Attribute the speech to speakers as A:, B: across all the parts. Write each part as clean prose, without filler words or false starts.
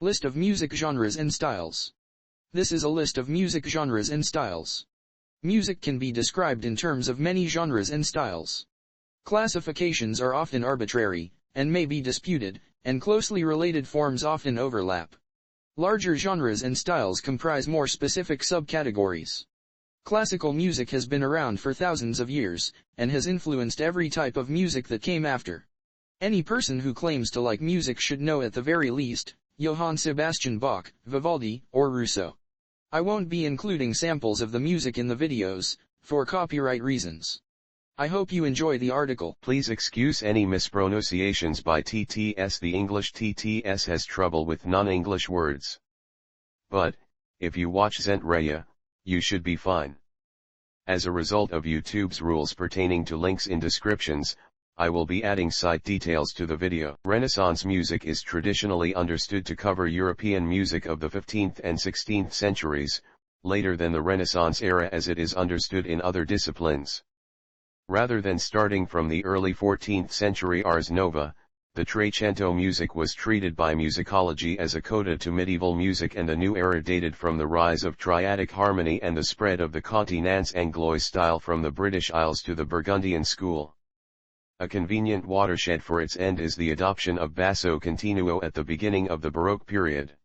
A: List of music genres and styles. This is a list of music genres and styles. Music can be described in terms of many genres and styles. Classifications are often arbitrary, and may be disputed, and closely related forms often overlap. Larger genres and styles comprise more specific subcategories. Classical music has been around for thousands of years, and has influenced every type of music that came after. Any person who claims to like music should know at the very least, Johann Sebastian Bach, Vivaldi, or Rousseau. I won't be including samples of the music in the videos, for copyright reasons. I hope you enjoy the article.
B: Please excuse any mispronunciations by TTS. The English TTS has trouble with non-English words. But, if you watch Zentreya, you should be fine. As a result of YouTube's rules pertaining to links in descriptions, I will be adding site details to the video. Renaissance music is traditionally understood to cover European music of the 15th and 16th centuries, later than the Renaissance era as it is understood in other disciplines. Rather than starting from the early 14th century Ars Nova, the Trecento music was treated by musicology as a coda to medieval music, and the new era dated from the rise of triadic harmony and the spread of the Continence Anglois style from the British Isles to the Burgundian school. A convenient watershed for its end is the adoption of basso continuo at the beginning of the Baroque period.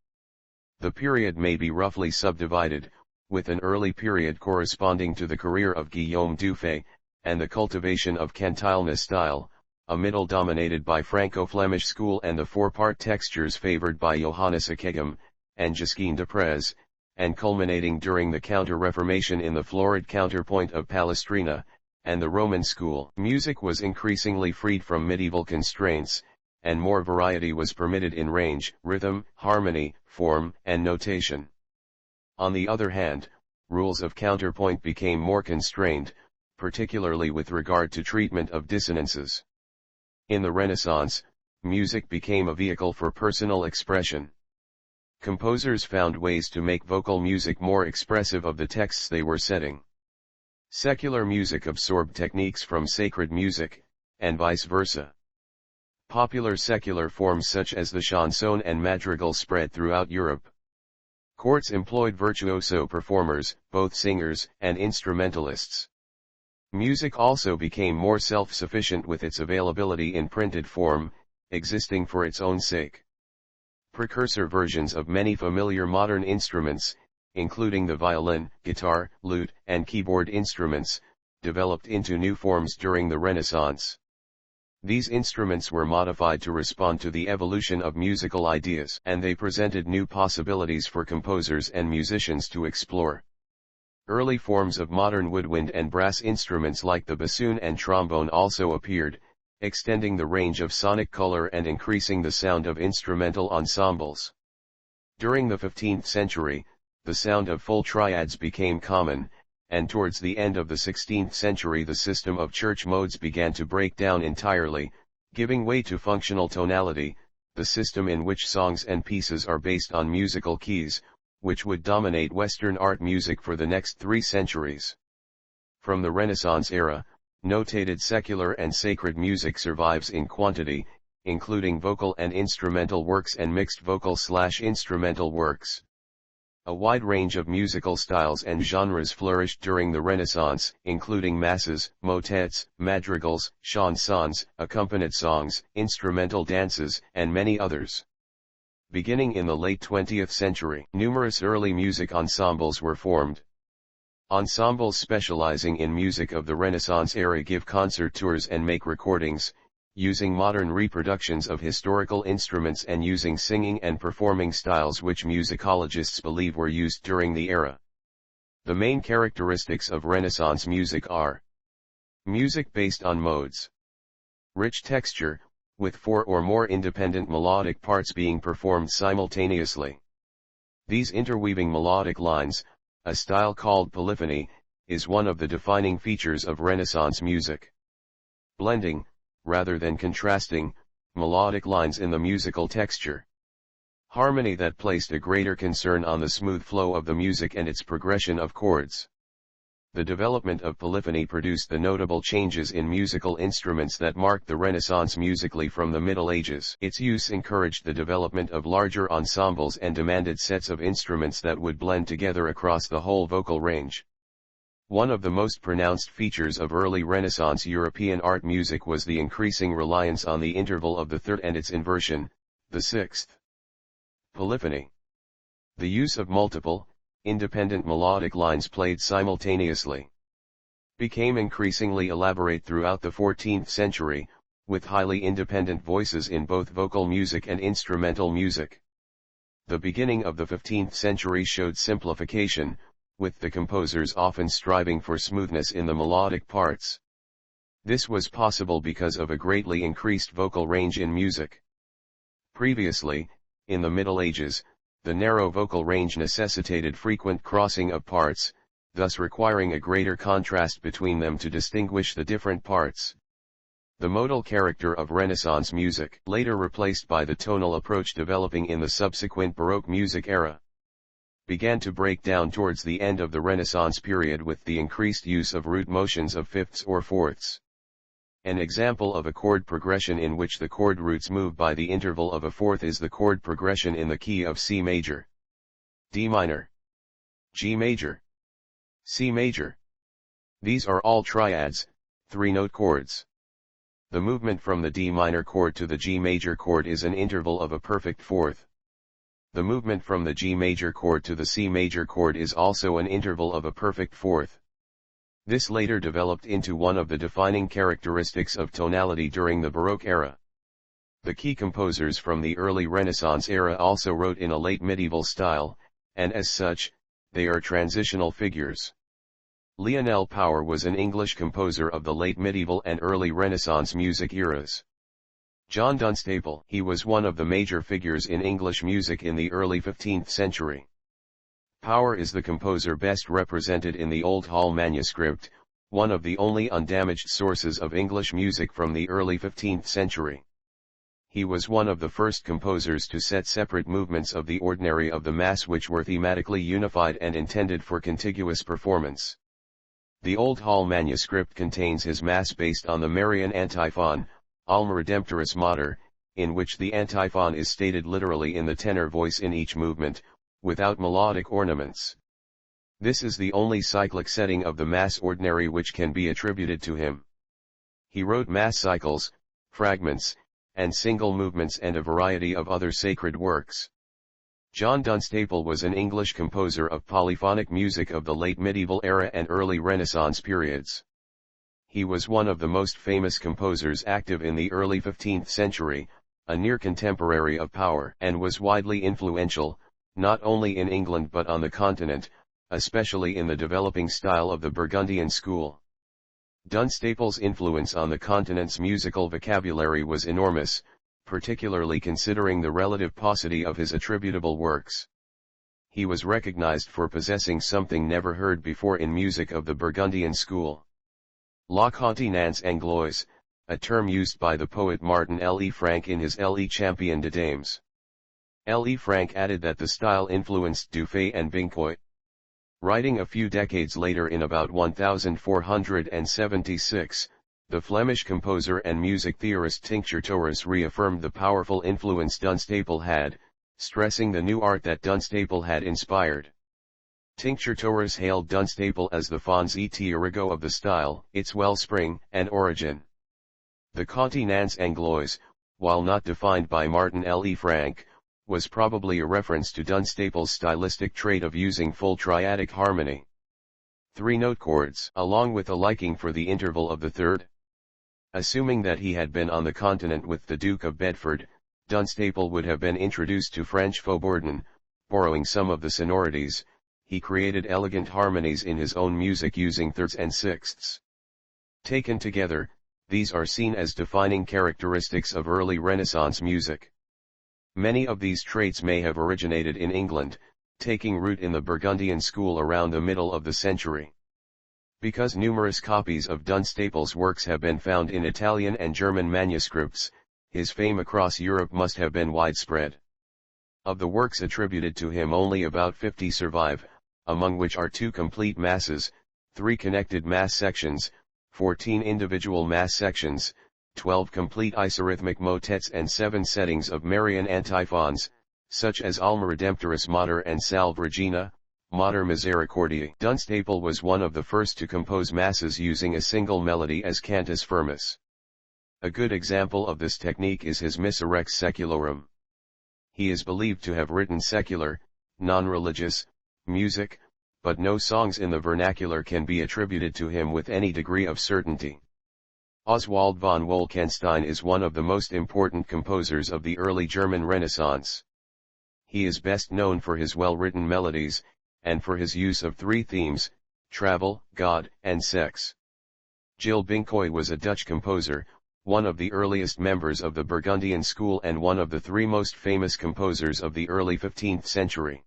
B: The period may be roughly subdivided, with an early period corresponding to the career of Guillaume Dufay, and the cultivation of cantilena style, a middle dominated by Franco-Flemish school and the four-part textures favored by Johannes Ockeghem, and Josquin de Prez, and culminating during the Counter-Reformation in the florid counterpoint of Palestrina, and the Roman school. Music was increasingly freed from medieval constraints, and more variety was permitted in range, rhythm, harmony, form, and notation. On the other hand, rules of counterpoint became more constrained, particularly with regard to treatment of dissonances. In the Renaissance, music became a vehicle for personal expression. Composers found ways to make vocal music more expressive of the texts they were setting. Secular music absorbed techniques from sacred music, and vice versa. Popular secular forms such as the chanson and madrigal spread throughout Europe. Courts employed virtuoso performers, both singers and instrumentalists. Music also became more self-sufficient with its availability in printed form, existing for its own sake. Precursor versions of many familiar modern instruments, including the violin, guitar, lute, and keyboard instruments, developed into new forms during the Renaissance. These instruments were modified to respond to the evolution of musical ideas, and they presented new possibilities for composers and musicians to explore. Early forms of modern woodwind and brass instruments like the bassoon and trombone also appeared, extending the range of sonic color and increasing the sound of instrumental ensembles. During the 15th century, the sound of full triads became common, and towards the end of the 16th century the system of church modes began to break down entirely, giving way to functional tonality, the system in which songs and pieces are based on musical keys, which would dominate Western art music for the next 3 centuries. From the Renaissance era, notated secular and sacred music survives in quantity, including vocal and instrumental works and mixed vocal/instrumental works. A wide range of musical styles and genres flourished during the Renaissance, including masses, motets, madrigals, chansons, accompanied songs, instrumental dances, and many others. Beginning in the late 20th century, numerous early music ensembles were formed. Ensembles specializing in music of the Renaissance era give concert tours and make recordings, using modern reproductions of historical instruments and using singing and performing styles which musicologists believe were used during the era. The main characteristics of Renaissance music are: music based on modes, rich texture, with 4 or more independent melodic parts being performed simultaneously. These interweaving melodic lines, a style called polyphony, is one of the defining features of Renaissance music. Blending, rather than contrasting, melodic lines in the musical texture. Harmony that placed a greater concern on the smooth flow of the music and its progression of chords. The development of polyphony produced the notable changes in musical instruments that marked the Renaissance musically from the Middle Ages. Its use encouraged the development of larger ensembles and demanded sets of instruments that would blend together across the whole vocal range. One of the most pronounced features of early Renaissance European art music was the increasing reliance on the interval of the third and its inversion, the sixth. Polyphony. The use of multiple, independent melodic lines played simultaneously became increasingly elaborate throughout the 14th century, with highly independent voices in both vocal music and instrumental music. The beginning of the 15th century showed simplification, with the composers often striving for smoothness in the melodic parts. This was possible because of a greatly increased vocal range in music. Previously, in the Middle Ages, the narrow vocal range necessitated frequent crossing of parts, thus requiring a greater contrast between them to distinguish the different parts. The modal character of Renaissance music, later replaced by the tonal approach developing in the subsequent Baroque music era, began to break down towards the end of the Renaissance period with the increased use of root motions of fifths or fourths. An example of a chord progression in which the chord roots move by the interval of a fourth is the chord progression in the key of C major, D minor, G major, C major. These are all triads, three-note chords. The movement from the D minor chord to the G major chord is an interval of a perfect fourth. The movement from the G major chord to the C major chord is also an interval of a perfect fourth. This later developed into one of the defining characteristics of tonality during the Baroque era. The key composers from the early Renaissance era also wrote in a late medieval style, and as such, they are transitional figures. Lionel Power was an English composer of the late medieval and early Renaissance music eras. John Dunstable, he was one of the major figures in English music in the early 15th century. Power is the composer best represented in the Old Hall manuscript, one of the only undamaged sources of English music from the early 15th century. He was one of the first composers to set separate movements of the ordinary of the Mass which were thematically unified and intended for contiguous performance. The Old Hall manuscript contains his Mass based on the Marian antiphon, Alma Redemptoris Mater, in which the antiphon is stated literally in the tenor voice in each movement, without melodic ornaments. This is the only cyclic setting of the Mass ordinary which can be attributed to him. He wrote Mass cycles, fragments, and single movements and a variety of other sacred works. John Dunstable was an English composer of polyphonic music of the late medieval era and early Renaissance periods. He was one of the most famous composers active in the early 15th century, a near contemporary of Power, and was widely influential, not only in England but on the continent, especially in the developing style of the Burgundian school. Dunstable's influence on the continent's musical vocabulary was enormous, particularly considering the relative paucity of his attributable works. He was recognized for possessing something never heard before in music of the Burgundian school. La continence angloise, a term used by the poet Martin Le Franc in his Le Champion de Dames. Le Franc added that the style influenced Dufay and Bincoit. Writing a few decades later in about 1476, the Flemish composer and music theorist Tincture reaffirmed the powerful influence Dunstable had, stressing the new art that Dunstable had inspired. Tincture hailed Dunstable as the fons et origo of the style, its wellspring and origin. The continence angloise, while not defined by Martin Le Franc, was probably a reference to Dunstable's stylistic trait of using full triadic harmony. Three-note chords, along with a liking for the interval of the third. Assuming that he had been on the continent with the Duke of Bedford, Dunstable would have been introduced to French faubourdin, borrowing some of the sonorities. He created elegant harmonies in his own music using thirds and sixths. Taken together, these are seen as defining characteristics of early Renaissance music. Many of these traits may have originated in England, taking root in the Burgundian school around the middle of the century. Because numerous copies of Dunstable's works have been found in Italian and German manuscripts, his fame across Europe must have been widespread. Of the works attributed to him only about 50 survive, among which are two complete masses, 3 connected mass sections, 14 individual mass sections, 12 complete isorhythmic motets and 7 settings of Marian antiphons, such as Alma Redemptoris Mater and Salve Regina, Mater Misericordiae. Dunstable was one of the first to compose masses using a single melody as cantus firmus. A good example of this technique is his Missa Rex Secularum. He is believed to have written secular, non-religious, music, but no songs in the vernacular can be attributed to him with any degree of certainty. Oswald von Wolkenstein is one of the most important composers of the early German Renaissance. He is best known for his well-written melodies, and for his use of 3 themes, travel, God, and sex. Gil Binkoy was a Dutch composer, one of the earliest members of the Burgundian school and one of the 3 most famous composers of the early 15th century.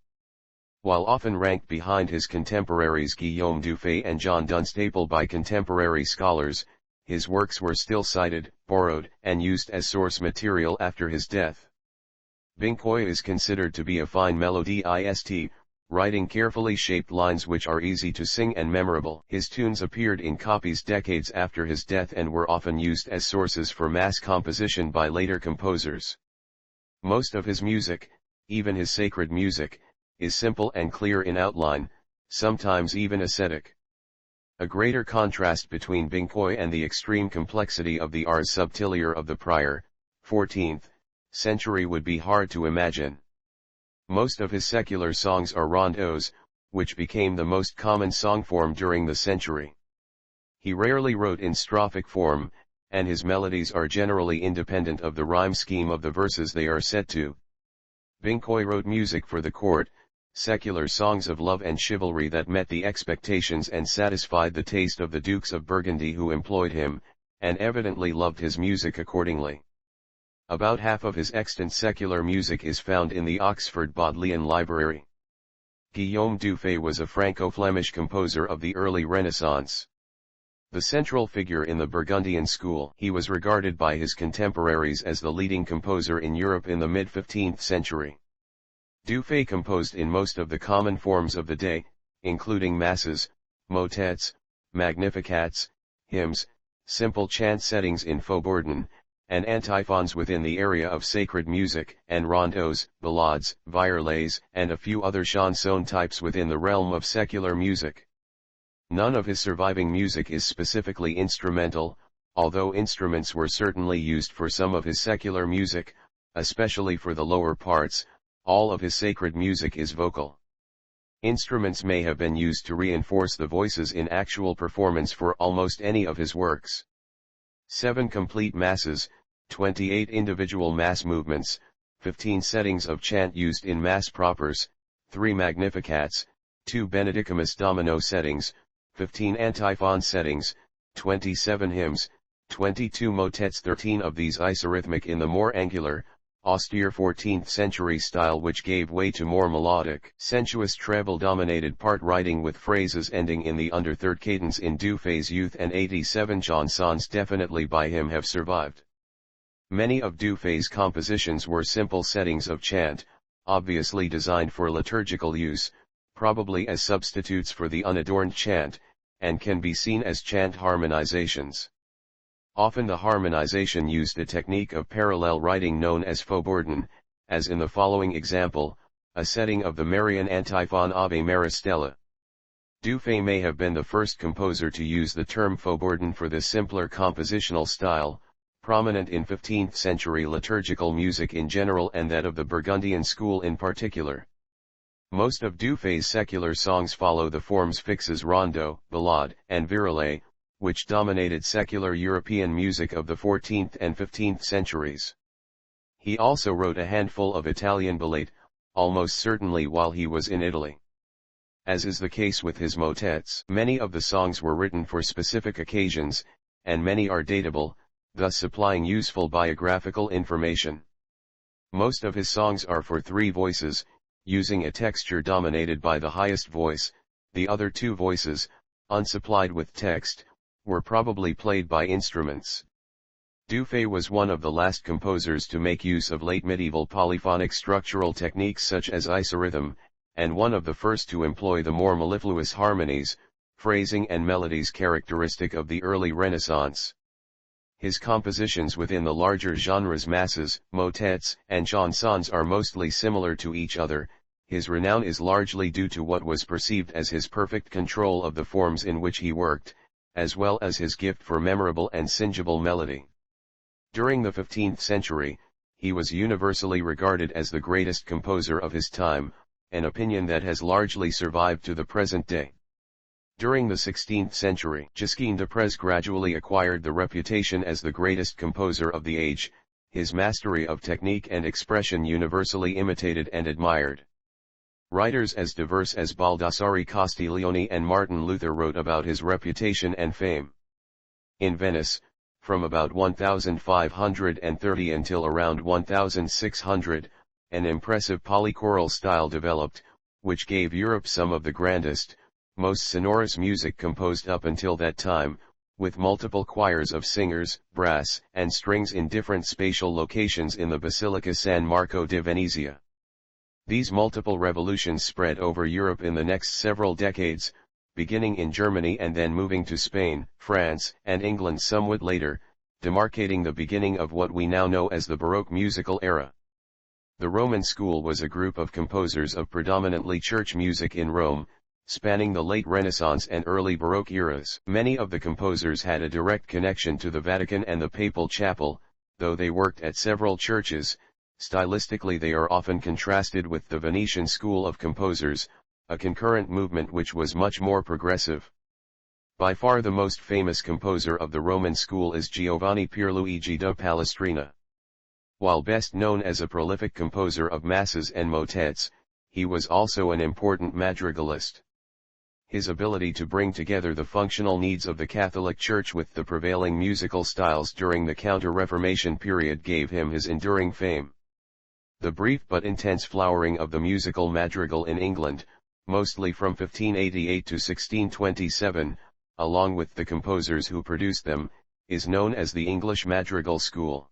B: While often ranked behind his contemporaries Guillaume Dufay and John Dunstable by contemporary scholars, his works were still cited, borrowed, and used as source material after his death. Binkoy is considered to be a fine melodist, writing carefully shaped lines which are easy to sing and memorable. His tunes appeared in copies decades after his death and were often used as sources for mass composition by later composers. Most of his music, even his sacred music, is simple and clear in outline, sometimes even ascetic. A greater contrast between Binkoy and the extreme complexity of the ars subtilior of the prior, 14th, century would be hard to imagine. Most of his secular songs are rondeaus, which became the most common song form during the century. He rarely wrote in strophic form, and his melodies are generally independent of the rhyme scheme of the verses they are set to. Binkoy wrote music for the court, secular songs of love and chivalry that met the expectations and satisfied the taste of the dukes of Burgundy who employed him, and evidently loved his music accordingly. About half of his extant secular music is found in the Oxford Bodleian Library. Guillaume Dufay was a Franco-Flemish composer of the early Renaissance. The central figure in the Burgundian school, he was regarded by his contemporaries as the leading composer in Europe in the mid-15th century. Dufay composed in most of the common forms of the day, including masses, motets, magnificats, hymns, simple chant settings in faubourdan, and antiphons within the area of sacred music, and rondeaus, ballades, virelays, and a few other chanson types within the realm of secular music. None of his surviving music is specifically instrumental, although instruments were certainly used for some of his secular music, especially for the lower parts. All of his sacred music is vocal. Instruments may have been used to reinforce the voices in actual performance for almost any of his works. 7 complete masses, 28 individual mass movements, 15 settings of chant used in mass propers, 3 magnificats, 2 benedicamus domino settings, 15 antiphon settings, 27 hymns, 22 motets, 13 of these isorhythmic in the more angular, austere 14th century style which gave way to more melodic, sensuous treble-dominated part writing with phrases ending in the under-third cadence in Dufay's youth, and 87 chansons definitely by him have survived. Many of Dufay's compositions were simple settings of chant, obviously designed for liturgical use, probably as substitutes for the unadorned chant, and can be seen as chant harmonizations. Often the harmonization used a technique of parallel writing known as faubourdan, as in the following example, a setting of the Marian antiphon Ave Maris Stella. Dufay may have been the first composer to use the term faubourdan for this simpler compositional style, prominent in 15th century liturgical music in general and that of the Burgundian school in particular. Most of Dufay's secular songs follow the forms fixes rondo, ballade, and virelay, which dominated secular European music of the 14th and 15th centuries. He also wrote a handful of Italian ballate, almost certainly while he was in Italy. As is the case with his motets, many of the songs were written for specific occasions, and many are datable, thus supplying useful biographical information. Most of his songs are for 3 voices, using a texture dominated by the highest voice. The other 2 voices, unsupplied with text, were probably played by instruments. Dufay was one of the last composers to make use of late medieval polyphonic structural techniques such as isorhythm, and one of the first to employ the more mellifluous harmonies, phrasing and melodies characteristic of the early Renaissance. His compositions within the larger genres masses, motets, and chansons are mostly similar to each other. His renown is largely due to what was perceived as his perfect control of the forms in which he worked, as well as his gift for memorable and singible melody. During the 15th century, he was universally regarded as the greatest composer of his time, an opinion that has largely survived to the present day. During the 16th century, Josquin des Prez gradually acquired the reputation as the greatest composer of the age, his mastery of technique and expression universally imitated and admired. Writers as diverse as Baldassare Castiglione and Martin Luther wrote about his reputation and fame. In Venice, from about 1530 until around 1600, an impressive polychoral style developed, which gave Europe some of the grandest, most sonorous music composed up until that time, with multiple choirs of singers, brass, and strings in different spatial locations in the Basilica San Marco di Venezia. These multiple revolutions spread over Europe in the next several decades, beginning in Germany and then moving to Spain, France, and England somewhat later, demarcating the beginning of what we now know as the Baroque musical era. The Roman school was a group of composers of predominantly church music in Rome, spanning the late Renaissance and early Baroque eras. Many of the composers had a direct connection to the Vatican and the Papal Chapel, though they worked at several churches. Stylistically they are often contrasted with the Venetian school of composers, a concurrent movement which was much more progressive. By far the most famous composer of the Roman school is Giovanni Pierluigi da Palestrina. While best known as a prolific composer of masses and motets, he was also an important madrigalist. His ability to bring together the functional needs of the Catholic Church with the prevailing musical styles during the Counter-Reformation period gave him his enduring fame. The brief but intense flowering of the musical madrigal in England, mostly from 1588 to 1627, along with the composers who produced them, is known as the English madrigal school.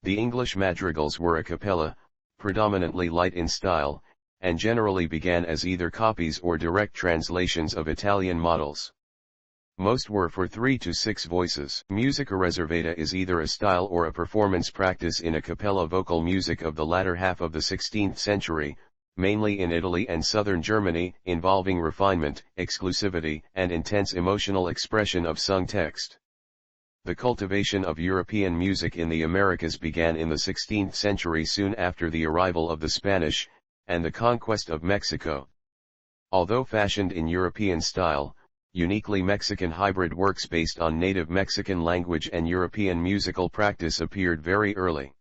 B: The English madrigals were a cappella, predominantly light in style, and generally began as either copies or direct translations of Italian models. Most were for 3 to 6 voices. Musica reservata is either a style or a performance practice in a cappella vocal music of the latter half of the 16th century, mainly in Italy and southern Germany, involving refinement, exclusivity, and intense emotional expression of sung text. The cultivation of European music in the Americas began in the 16th century soon after the arrival of the Spanish, and the conquest of Mexico. Although fashioned in European style, uniquely Mexican hybrid works based on native Mexican language and European musical practice appeared very early.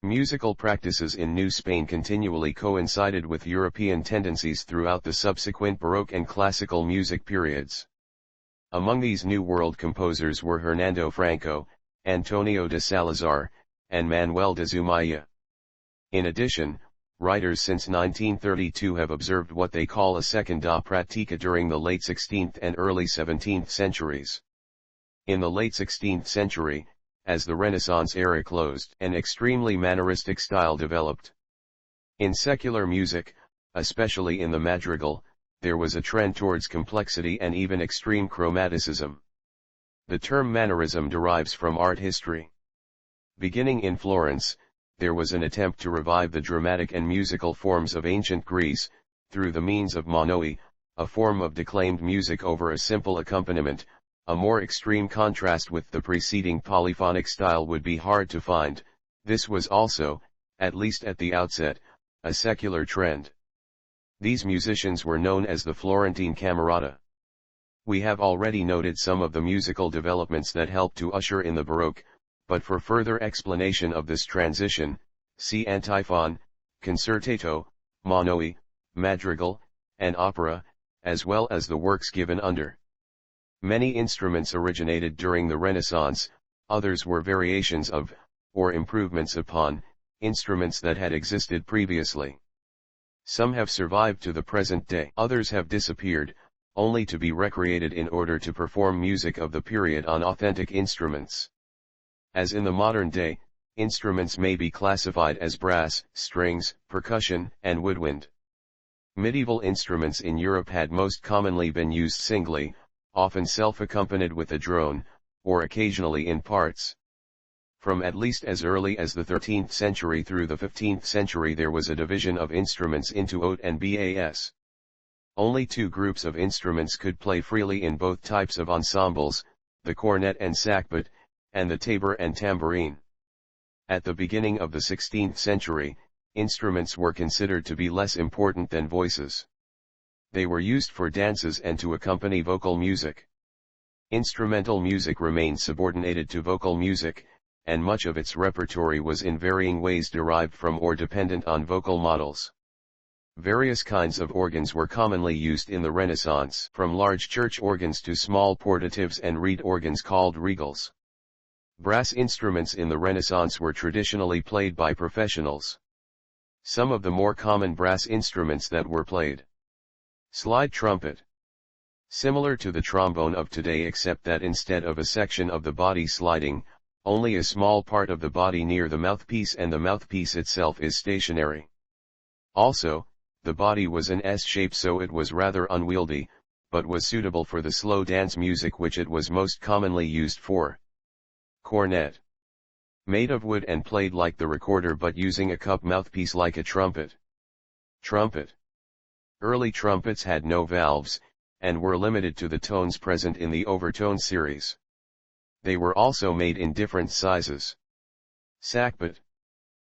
B: Musical practices in New Spain continually coincided with European tendencies throughout the subsequent Baroque and classical music periods. Among these New World composers were Hernando Franco, Antonio de Salazar, and Manuel de Zumaya. In addition, writers since 1932 have observed what they call a seconda pratica during the late 16th and early 17th centuries. In the late 16th century, as the Renaissance era closed, an extremely manneristic style developed. In secular music, especially in the madrigal, there was a trend towards complexity and even extreme chromaticism. The term mannerism derives from art history. Beginning in Florence, there was an attempt to revive the dramatic and musical forms of ancient Greece, through the means of monoe, a form of declaimed music over a simple accompaniment. A more extreme contrast with the preceding polyphonic style would be hard to find. This was also, at least at the outset, a secular trend. These musicians were known as the Florentine Camerata. We have already noted some of the musical developments that helped to usher in the Baroque, but for further explanation of this transition, see antiphon, concertato, monoe, madrigal, and opera, as well as the works given under. Many instruments originated during the Renaissance, others were variations of, or improvements upon, instruments that had existed previously. Some have survived to the present day, others have disappeared, only to be recreated in order to perform music of the period on authentic instruments. As in the modern day, instruments may be classified as brass, strings, percussion, and woodwind. Medieval instruments in Europe had most commonly been used singly, often self-accompanied with a drone, or occasionally in parts. From at least as early as the 13th century through the 15th century there was a division of instruments into haute and bass. Only two groups of instruments could play freely in both types of ensembles, the cornet and sackbut, and the tabor and tambourine. At the beginning of the 16th century, instruments were considered to be less important than voices. They were used for dances and to accompany vocal music. Instrumental music remained subordinated to vocal music, and much of its repertory was in varying ways derived from or dependent on vocal models. Various kinds of organs were commonly used in the Renaissance, from large church organs to small portatives and reed organs called regals. Brass instruments in the Renaissance were traditionally played by professionals. Some of the more common brass instruments that were played. Slide trumpet. Similar to the trombone of today except that instead of a section of the body sliding, only a small part of the body near the mouthpiece and the mouthpiece itself is stationary. Also, the body was an S shape so it was rather unwieldy, but was suitable for the slow dance music which it was most commonly used for. Cornet. Made of wood and played like the recorder but using a cup mouthpiece like a trumpet. Trumpet. Early trumpets had no valves, and were limited to the tones present in the overtone series. They were also made in different sizes. Sackbut.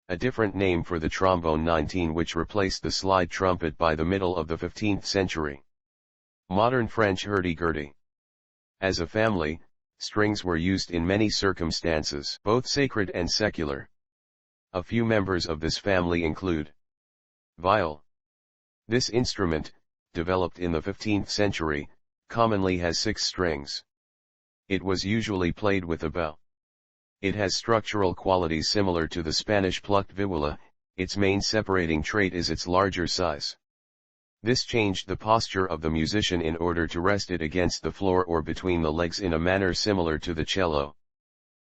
B: A different name for the trombone 19 which replaced the slide trumpet by the middle of the 15th century. Modern French hurdy-gurdy. As a family, strings were used in many circumstances, both sacred and secular. A few members of this family include viol. This instrument, developed in the 15th century, commonly has 6 strings. It was usually played with a bow. It has structural qualities similar to the Spanish plucked viola, its main separating trait is its larger size. This changed the posture of the musician in order to rest it against the floor or between the legs in a manner similar to the cello.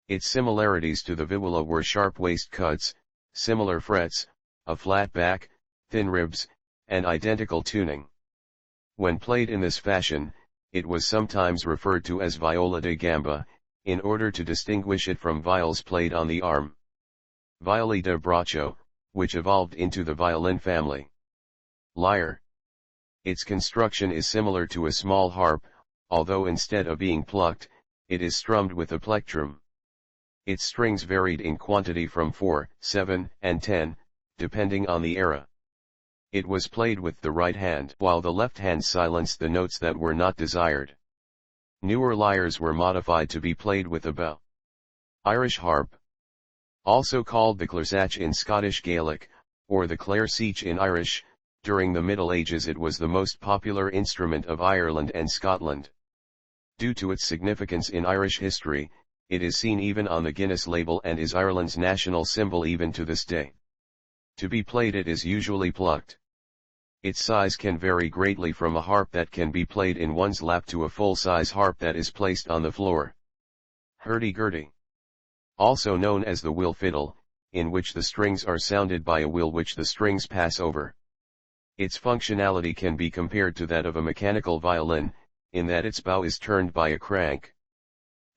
B: Its similarities to the viola were sharp waist cuts, similar frets, a flat back, thin ribs, and identical tuning. When played in this fashion, it was sometimes referred to as viola da gamba, in order to distinguish it from viols played on the arm. Violi da braccio, which evolved into the violin family. Lyre. Its construction is similar to a small harp, although instead of being plucked, it is strummed with a plectrum. Its strings varied in quantity from 4, 7, and 10, depending on the era. It was played with the right hand, while the left hand silenced the notes that were not desired. Newer lyres were modified to be played with a bow. Irish harp. Also called the clarsach in Scottish Gaelic, or the clairseach in Irish, during the Middle Ages it was the most popular instrument of Ireland and Scotland. Due to its significance in Irish history, it is seen even on the Guinness label and is Ireland's national symbol even to this day. To be played it is usually plucked. Its size can vary greatly from a harp that can be played in one's lap to a full-size harp that is placed on the floor. Hurdy-gurdy. Also known as the wheel fiddle, in which the strings are sounded by a wheel which the strings pass over. Its functionality can be compared to that of a mechanical violin, in that its bow is turned by a crank.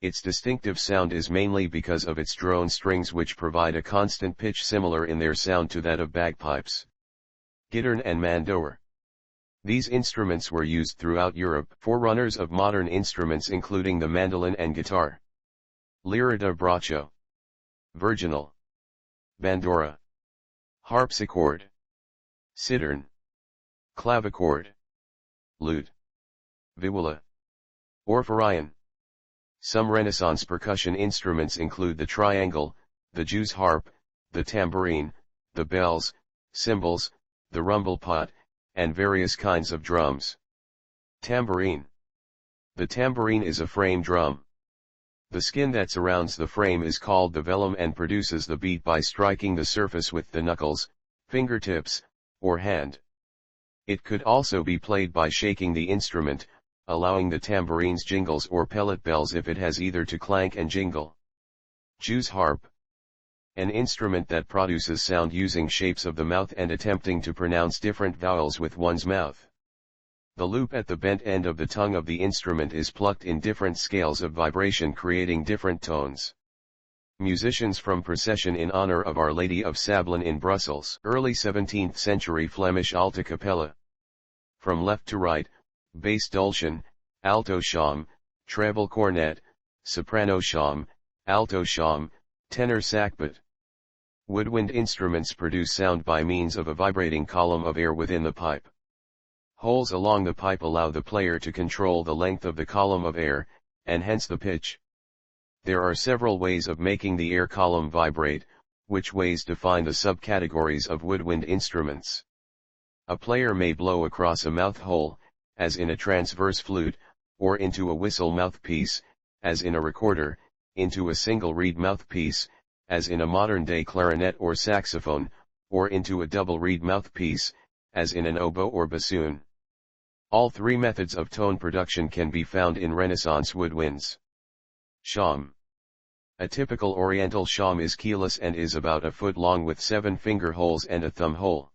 B: Its distinctive sound is mainly because of its drone strings which provide a constant pitch similar in their sound to that of bagpipes. Guitarn and mandolin. These instruments were used throughout Europe, forerunners of modern instruments including the mandolin and guitar. Lira da braccio. Virginal. Bandora. Harpsichord. Cittern. Clavichord. Lute. Viola. Orphorion. Some Renaissance percussion instruments include the triangle, the Jew's harp, the tambourine, the bells, cymbals, the rumble pot, and various kinds of drums. Tambourine. The tambourine is a frame drum. The skin that surrounds the frame is called the vellum and produces the beat by striking the surface with the knuckles, fingertips, or hand. It could also be played by shaking the instrument, allowing the tambourine's jingles or pellet bells if it has either to clank and jingle. Jew's harp. An instrument that produces sound using shapes of the mouth and attempting to pronounce different vowels with one's mouth. The loop at the bent end of the tongue of the instrument is plucked in different scales of vibration, creating different tones. Musicians from procession in honor of Our Lady of Sablon in Brussels. Early 17th century Flemish alta cappella. From left to right, bass dulcian, alto sham, treble cornet, soprano sham, alto sham, tenor sackbut. Woodwind instruments produce sound by means of a vibrating column of air within the pipe. Holes along the pipe allow the player to control the length of the column of air, and hence the pitch. There are several ways of making the air column vibrate, which ways define the subcategories of woodwind instruments. A player may blow across a mouth hole, as in a transverse flute, or into a whistle mouthpiece, as in a recorder, into a single reed mouthpiece, as in a modern-day clarinet or saxophone, or into a double reed mouthpiece, as in an oboe or bassoon. All three methods of tone production can be found in Renaissance woodwinds. Sham. A typical Oriental sham is keyless and is about a foot long with 7 finger holes and a thumb hole.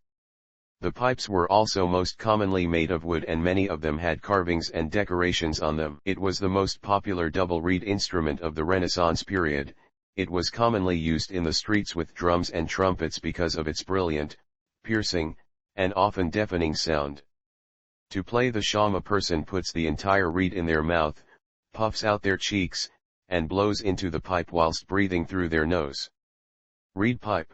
B: The pipes were also most commonly made of wood, and many of them had carvings and decorations on them. It was the most popular double reed instrument of the Renaissance period. It was commonly used in the streets with drums and trumpets because of its brilliant, piercing, and often deafening sound. To play the sham, a person puts the entire reed in their mouth, puffs out their cheeks, and blows into the pipe whilst breathing through their nose. Reed pipe.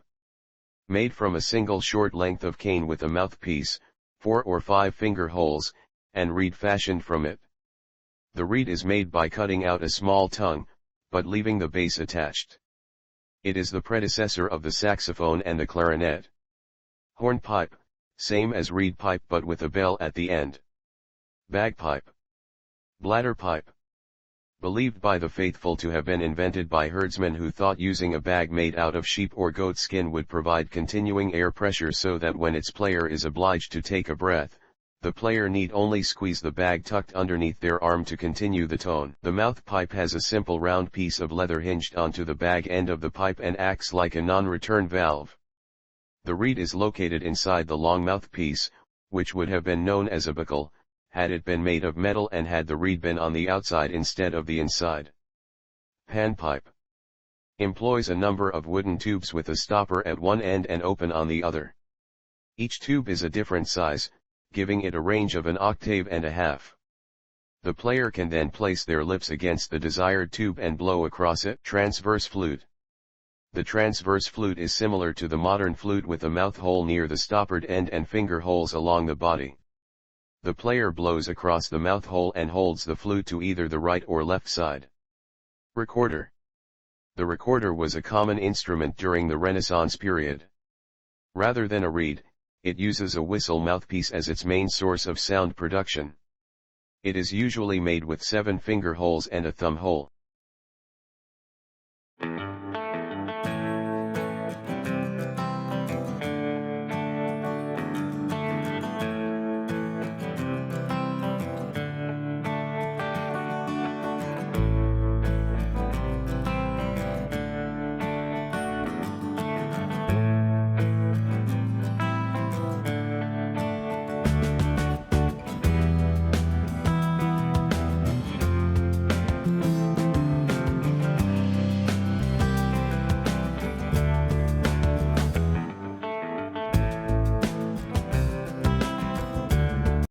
B: Made from a single short length of cane with a mouthpiece, 4 or 5 finger holes, and reed fashioned from it. The reed is made by cutting out a small tongue, but leaving the base attached. It is the predecessor of the saxophone and the clarinet. Hornpipe, same as reed pipe but with a bell at the end. Bagpipe. Bladder pipe. Believed by the faithful to have been invented by herdsmen who thought using a bag made out of sheep or goat skin would provide continuing air pressure so that when its player is obliged to take a breath, the player need only squeeze the bag tucked underneath their arm to continue the tone. The mouth pipe has a simple round piece of leather hinged onto the bag end of the pipe and acts like a non-return valve. The reed is located inside the long mouthpiece, which would have been known as a buckle, had it been made of metal and had the reed been on the outside instead of the inside. Panpipe. Employs a number of wooden tubes with a stopper at one end and open on the other. Each tube is a different size, giving it a range of 1.5 octaves. The player can then place their lips against the desired tube and blow across it. Transverse flute. The transverse flute is similar to the modern flute with a mouth hole near the stoppered end and finger holes along the body. The player blows across the mouth hole and holds the flute to either the right or left side. Recorder. The recorder was a common instrument during the Renaissance period. Rather than a reed, it uses a whistle mouthpiece as its main source of sound production. It is usually made with 7 finger holes and a thumb hole.